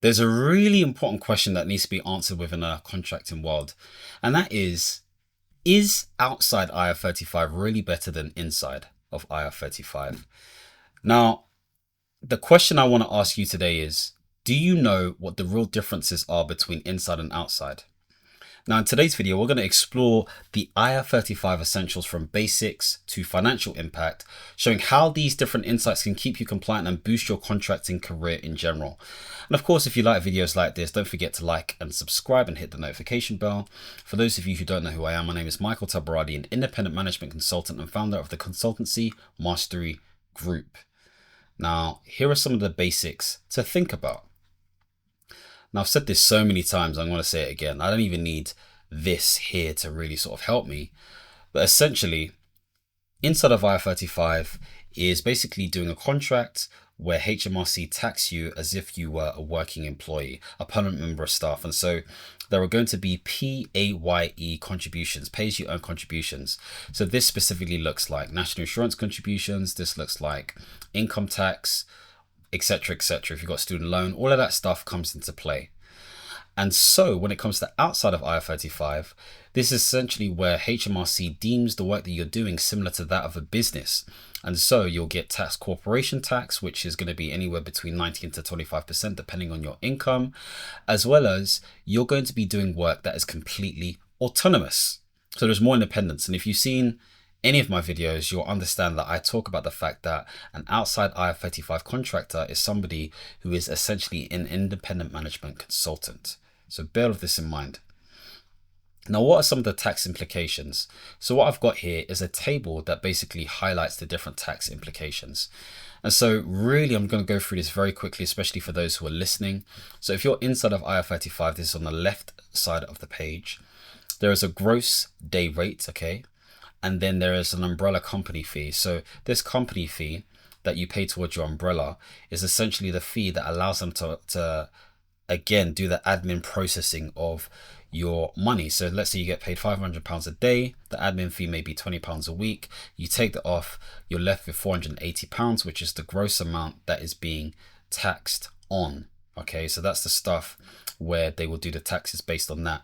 There's a really important question that needs to be answered within a contracting world, and that is outside IR35 really better than inside of IR35? Now, the question I want to ask you today is, do you know what the real differences are between inside and outside? Now, in today's video, we're going to explore the IR35 essentials from basics to financial impact, showing how these different insights can keep you compliant and boost your contracting career in general. And of course, if you like videos like this, don't forget to like and subscribe and hit the notification bell. For those of you who don't know who I am, my name is Michael Tabirade, an independent management consultant and founder of the Consultancy Mastery Group. Now, here are some of the basics to think about. Now, I've said this so many times, I'm going to say it again. I don't even need this here to really sort of help me. But essentially, inside of IR35 is basically doing a contract where HMRC tax you as if you were a working employee, a permanent member of staff. And so there are going to be PAYE contributions, pay as you earn contributions. So this specifically looks like national insurance contributions. This looks like income tax, etc., etc. If you've got student loan, all of that stuff comes into play. And so when it comes to outside of IR35, this is essentially where HMRC deems the work that you're doing similar to that of a business. And so you'll get tax corporation tax, which is going to be anywhere between 19 to 25%, depending on your income, as well as you're going to be doing work that is completely autonomous. So there's more independence. And if you've seen any of my videos, you'll understand that I talk about the fact that an outside IR35 contractor is somebody who is essentially an independent management consultant. So bear with this in mind. Now, what are some of the tax implications? So what I've got here is a table that basically highlights the different tax implications. And so really, I'm going to go through this very quickly, especially for those who are listening. So if you're inside of IR35, this is on the left side of the page. There is a gross day rate, okay? And then there is an umbrella company fee. So this company fee that you pay towards your umbrella is essentially the fee that allows them to again, do the admin processing of your money. So let's say you get paid £500 a day. The admin fee may be £20 a week. You take that off, you're left with £480, which is the gross amount that is being taxed on. Okay, so that's the stuff where they will do the taxes based on that.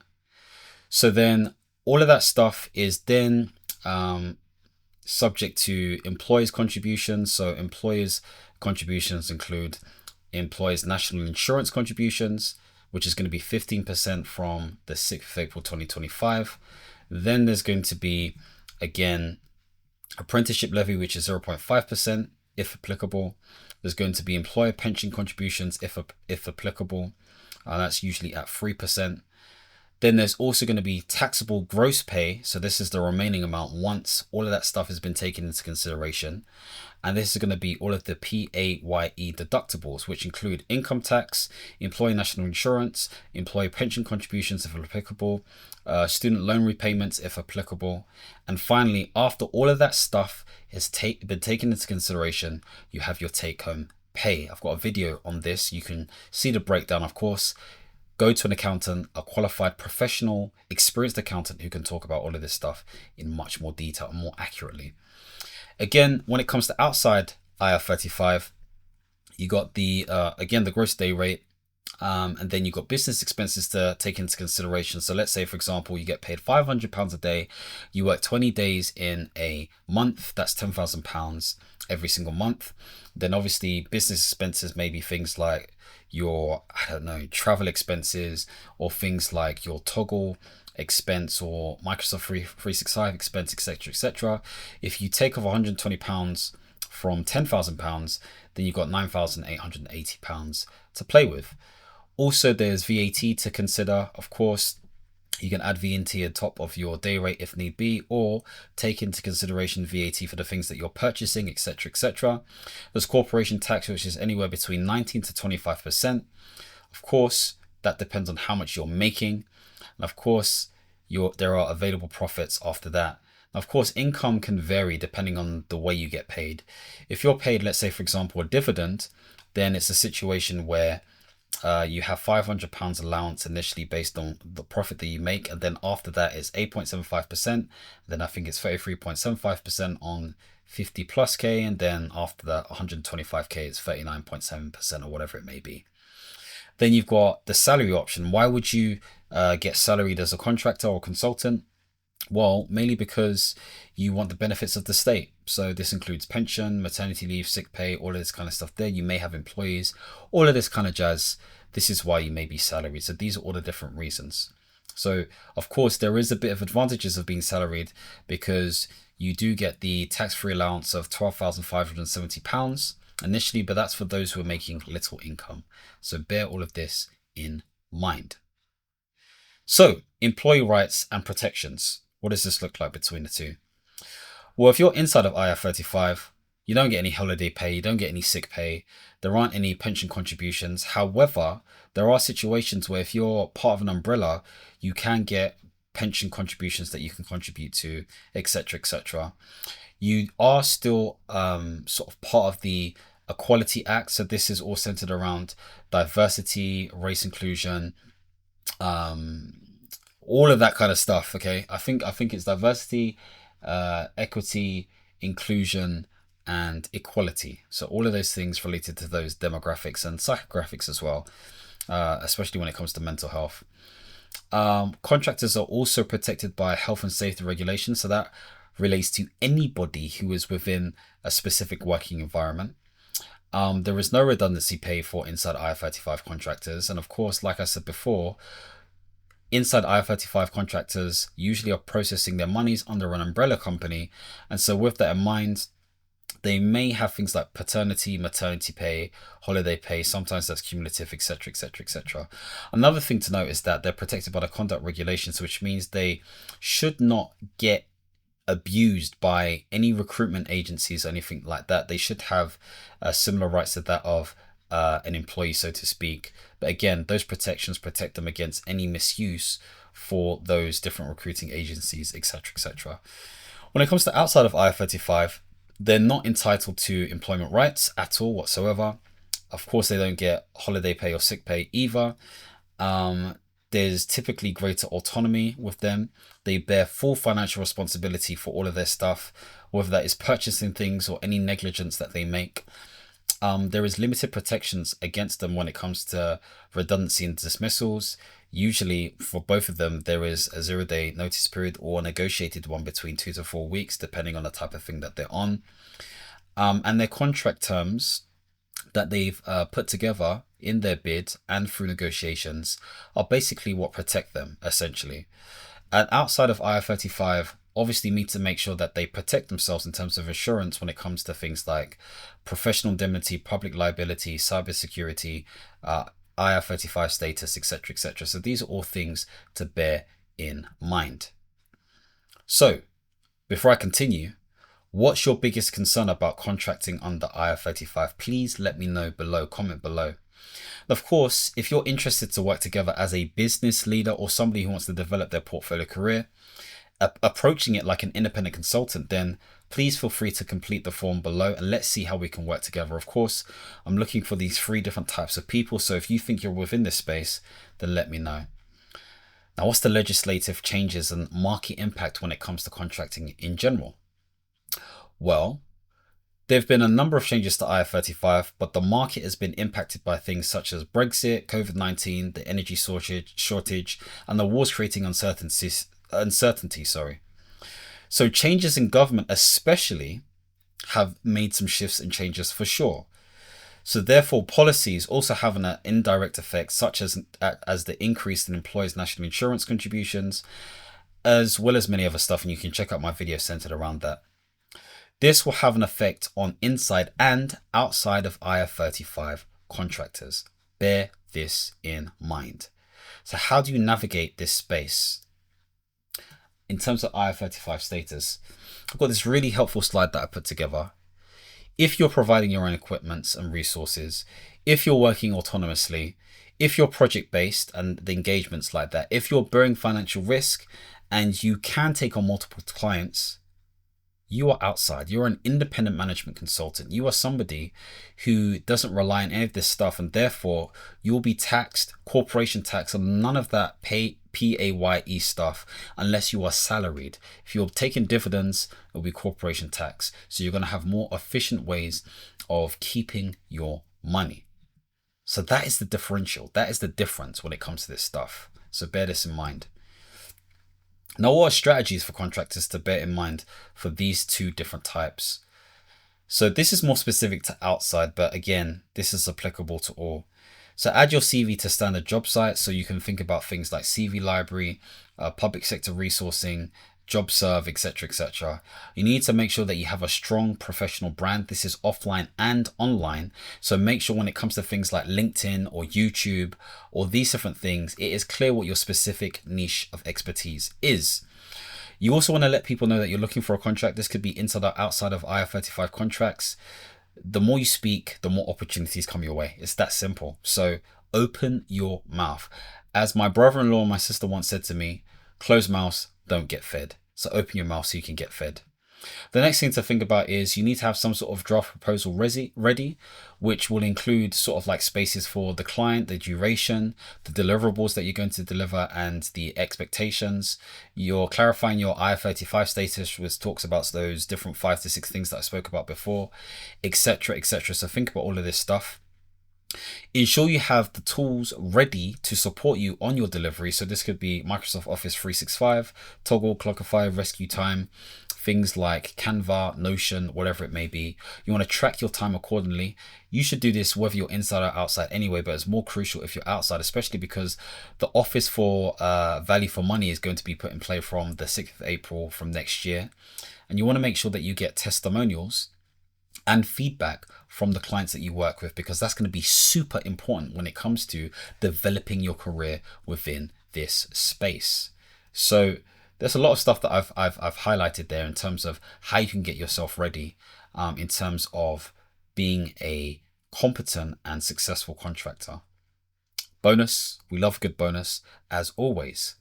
So then all of that stuff is then subject to employers' contributions. So employers' contributions include employers' national insurance contributions, which is going to be 15% from the 6th of April 2025. Then there's going to be, again, apprenticeship levy, which is 0.5% if applicable. There's going to be employer pension contributions if applicable. That's usually at 3%. Then there's also going to be taxable gross pay. So this is the remaining amount once all of that stuff has been taken into consideration. And this is going to be all of the PAYE deductibles, which include income tax, employee national insurance, employee pension contributions if applicable, student loan repayments if applicable. And finally, after all of that stuff has been taken into consideration, you have your take-home pay. I've got a video on this. You can see the breakdown, of course. Go to an accountant, a qualified professional, experienced accountant who can talk about all of this stuff in much more detail and more accurately. Again, when it comes to outside IR35, you got the gross day rate, and then you got business expenses to take into consideration. So let's say, for example, you get paid £500 a day, you work 20 days in a month, that's £10,000 every single month. Then obviously business expenses may be things like your, travel expenses, or things like your toggle expense or Microsoft 365 expense, etc., etc. If you take off £120 from £10,000, then you've got £9,880 to play with. Also, there's VAT to consider. Of course, you can add VAT on top of your day rate if need be, or take into consideration VAT for the things that you're purchasing, etc., etc. There's corporation tax, which is anywhere between 19 to 25%. Of course, that depends on how much you're making. And of course, there are available profits after that. Now, of course, income can vary depending on the way you get paid. If you're paid, let's say, for example, a dividend, then it's a situation where you have £500 allowance initially based on the profit that you make, and then after that is 8.75%. Then I think it's 33.75% on 50 plus K, and then after that 125K it's 39.7% or whatever it may be. Then you've got the salary option. Why would you get salaried as a contractor or consultant? Well, mainly because you want the benefits of the state. So this includes pension, maternity leave, sick pay, all of this kind of stuff there. You may have employees, all of this kind of jazz. This is why you may be salaried. So these are all the different reasons. So of course, there is a bit of advantages of being salaried because you do get the tax-free allowance of £12,570 initially, but that's for those who are making little income. So bear all of this in mind. So employee rights and protections. What does this look like between the two? Well, if you're inside of IR35, you don't get any holiday pay, you don't get any sick pay, there aren't any pension contributions. However, there are situations where if you're part of an umbrella, you can get pension contributions that you can contribute to, etc., etc. You are still sort of part of the Equality Act. So this is all centered around diversity, race inclusion, all of that kind of stuff. Okay, I think it's diversity, equity, inclusion, and equality. So all of those things related to those demographics and psychographics as well, especially when it comes to mental health. Contractors are also protected by health and safety regulations. So that relates to anybody who is within a specific working environment. There is no redundancy pay for inside IR35 contractors. And of course, like I said before, inside IR35 contractors usually are processing their monies under an umbrella company. And so with that in mind, they may have things like paternity, maternity pay, holiday pay. Sometimes that's cumulative, etc., etc., etc. Another thing to note is that they're protected by the conduct regulations, which means they should not get abused by any recruitment agencies or anything like that. They should have similar rights to that of an employee, so to speak. But again, those protections protect them against any misuse for those different recruiting agencies, etc., etc. When it comes to outside of IR35, they're not entitled to employment rights at all whatsoever. Of course, they don't get holiday pay or sick pay either. There's typically greater autonomy with them. They bear full financial responsibility for all of their stuff, whether that is purchasing things or any negligence that they make. There is limited protections against them when it comes to redundancy and dismissals. Usually for both of them, there is a 0-day notice period or a negotiated one between 2 to 4 weeks, depending on the type of thing that they're on. And their contract terms that they've put together in their bid and through negotiations are basically what protect them, essentially. And outside of IR35, obviously need to make sure that they protect themselves in terms of insurance when it comes to things like professional indemnity, public liability, cybersecurity, IR35 status, etc., etc. So these are all things to bear in mind. So before I continue, what's your biggest concern about contracting under IR35? Please let me know below, comment below. Of course, if you're interested to work together as a business leader or somebody who wants to develop their portfolio career, approaching it like an independent consultant, then please feel free to complete the form below and let's see how we can work together. Of course, I'm looking for these 3 different types of people. So if you think you're within this space, then let me know. Now, what's the legislative changes and market impact when it comes to contracting in general? Well, there have been a number of changes to IR35, but the market has been impacted by things such as Brexit, COVID-19, the energy shortage, and the wars creating uncertainty. So changes in government especially have made some shifts and changes for sure. So therefore policies also have an indirect effect, such as the increase in employers' national insurance contributions, as well as many other stuff. And you can check out my video centered around that. This will have an effect on inside and outside of IR35 contractors. Bear this in mind. So how do you navigate this space? In terms of IR35 status, I've got this really helpful slide that I put together. If you're providing your own equipment and resources, if you're working autonomously, if you're project-based and the engagements like that, if you're bearing financial risk and you can take on multiple clients, you are outside. You're an independent management consultant. You are somebody who doesn't rely on any of this stuff, and therefore you'll be taxed, corporation tax, and none of that PAYE stuff unless you are salaried. If you're taking dividends, it'll be corporation tax. So you're going to have more efficient ways of keeping your money. So that is the differential. That is the difference when it comes to this stuff. So bear this in mind. Now, what are strategies for contractors to bear in mind for these two different types? So this is more specific to outside, but again, this is applicable to all. So add your CV to standard job sites. So you can think about things like CV library, public sector resourcing, JobServe, etc., etc. You need to make sure that you have a strong professional brand. This is offline and online. So make sure when it comes to things like LinkedIn or YouTube or these different things, it is clear what your specific niche of expertise is. You also want to let people know that you're looking for a contract. This could be inside or outside of IR35 contracts. The more you speak, the more opportunities come your way. It's that simple. So open your mouth. As my brother-in-law and my sister once said to me, closed mouths don't get fed. So open your mouth so you can get fed. The next thing to think about is you need to have some sort of draft proposal ready, which will include sort of like spaces for the client, the duration, the deliverables that you're going to deliver, and the expectations. You're clarifying your IR35 status, which talks about those different 5 to 6 things that I spoke about before, etc., etc. So think about all of this stuff. Ensure you have the tools ready to support you on your delivery. So this could be Microsoft Office 365, Toggle, Clockify, Rescue Time, things like Canva, Notion, whatever it may be. You want to track your time accordingly. You should do this whether you're inside or outside anyway, but it's more crucial if you're outside, especially because the Office for value for money is going to be put in play from the 6th of April from next year. And you want to make sure that you get testimonials and feedback from the clients that you work with, because that's going to be super important when it comes to developing your career within this space. So there's a lot of stuff that I've highlighted there in terms of how you can get yourself ready in terms of being a competent and successful contractor. Bonus, we love a good bonus as always.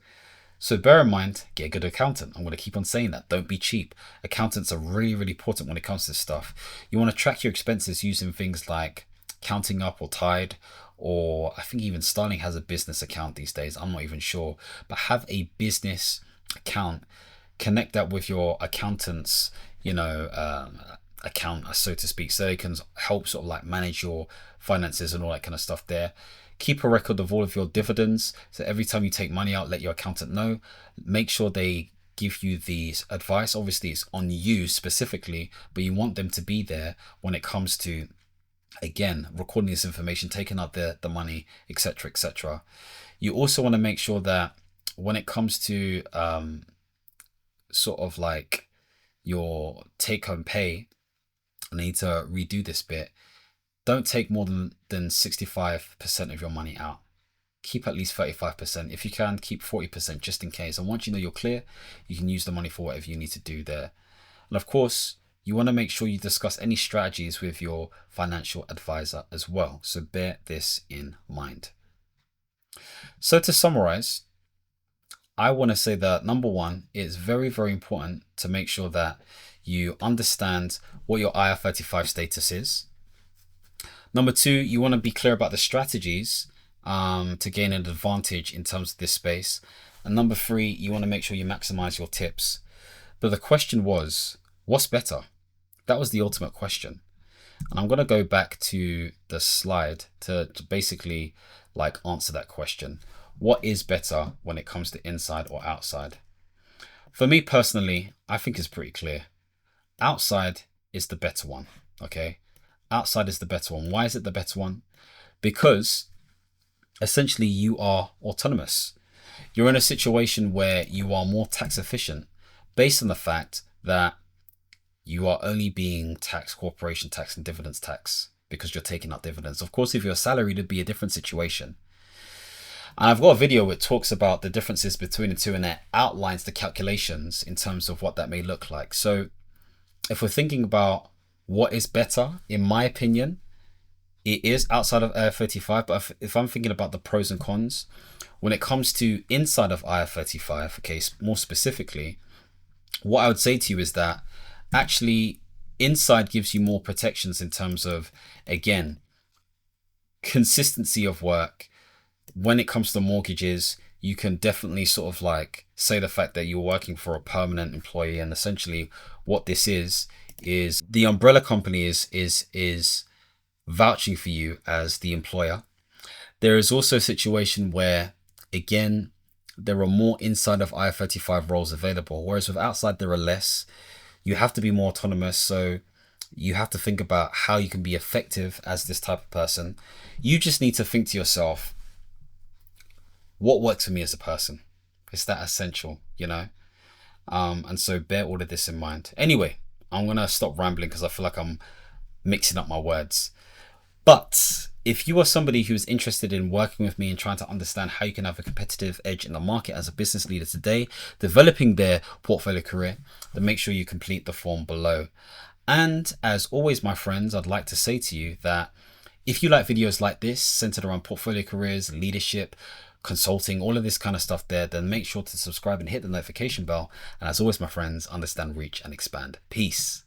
So bear in mind, get a good accountant. I'm going to keep on saying that. Don't be cheap. Accountants are really, really important when it comes to this stuff. You want to track your expenses using things like Counting Up or Tide, or I think even Starling has a business account these days. I'm not even sure. But have a business account. Connect that with your accountant's, account, so to speak, so they can help sort of like manage your finances and all that kind of stuff there. Keep a record of all of your dividends. So every time you take money out, let your accountant know. Make sure they give you these advice. Obviously, it's on you specifically, but you want them to be there when it comes to, again, recording this information, taking out the money, etc., etc. You also want to make sure that when it comes to sort of like your take-home pay, I need to redo this bit. Don't take more than 65% of your money out. Keep at least 35%. If you can, keep 40% just in case. And once you know you're clear, you can use the money for whatever you need to do there. And of course, you want to make sure you discuss any strategies with your financial advisor as well. So bear this in mind. So to summarize, I want to say that number one, it's very, very important to make sure that you understand what your IR35 status is. Number two, you want to be clear about the strategies to gain an advantage in terms of this space. And number three, you want to make sure you maximize your tips. But the question was, what's better? That was the ultimate question. And I'm going to go back to the slide to basically like answer that question. What is better when it comes to inside or outside? For me personally, I think it's pretty clear. Outside is the better one, okay? Outside is the better one. Why is it the better one? Because essentially you are autonomous. You're in a situation where you are more tax efficient based on the fact that you are only being taxed corporation tax and dividends tax because you're taking out dividends. Of course, if you're salaried, it'd be a different situation. And I've got a video which talks about the differences between the two, and it outlines the calculations in terms of what that may look like. So if we're thinking about what is better, in my opinion, it is outside of IR35. But if I'm thinking about the pros and cons, when it comes to inside of IR35, okay, more specifically, what I would say to you is that actually inside gives you more protections in terms of, again, consistency of work. When it comes to mortgages, you can definitely sort of like say the fact that you're working for a permanent employee, and essentially what this is the umbrella company is vouching for you as the employer. There is also a situation where, again, there are more inside of IR35 roles available, whereas with outside there are less. You have to be more autonomous, so you have to think about how you can be effective as this type of person. You just need to think to yourself, what works for me as a person? It's that essential, you know? And so bear all of this in mind. Anyway, I'm going to stop rambling because I feel like I'm mixing up my words. But if you are somebody who's interested in working with me and trying to understand how you can have a competitive edge in the market as a business leader today, developing their portfolio career, then make sure you complete the form below. And as always, my friends, I'd like to say to you that if you like videos like this centered around portfolio careers, leadership, consulting, all of this kind of stuff there, then make sure to subscribe and hit the notification bell. And as always, my friends, understand, reach, and expand. Peace.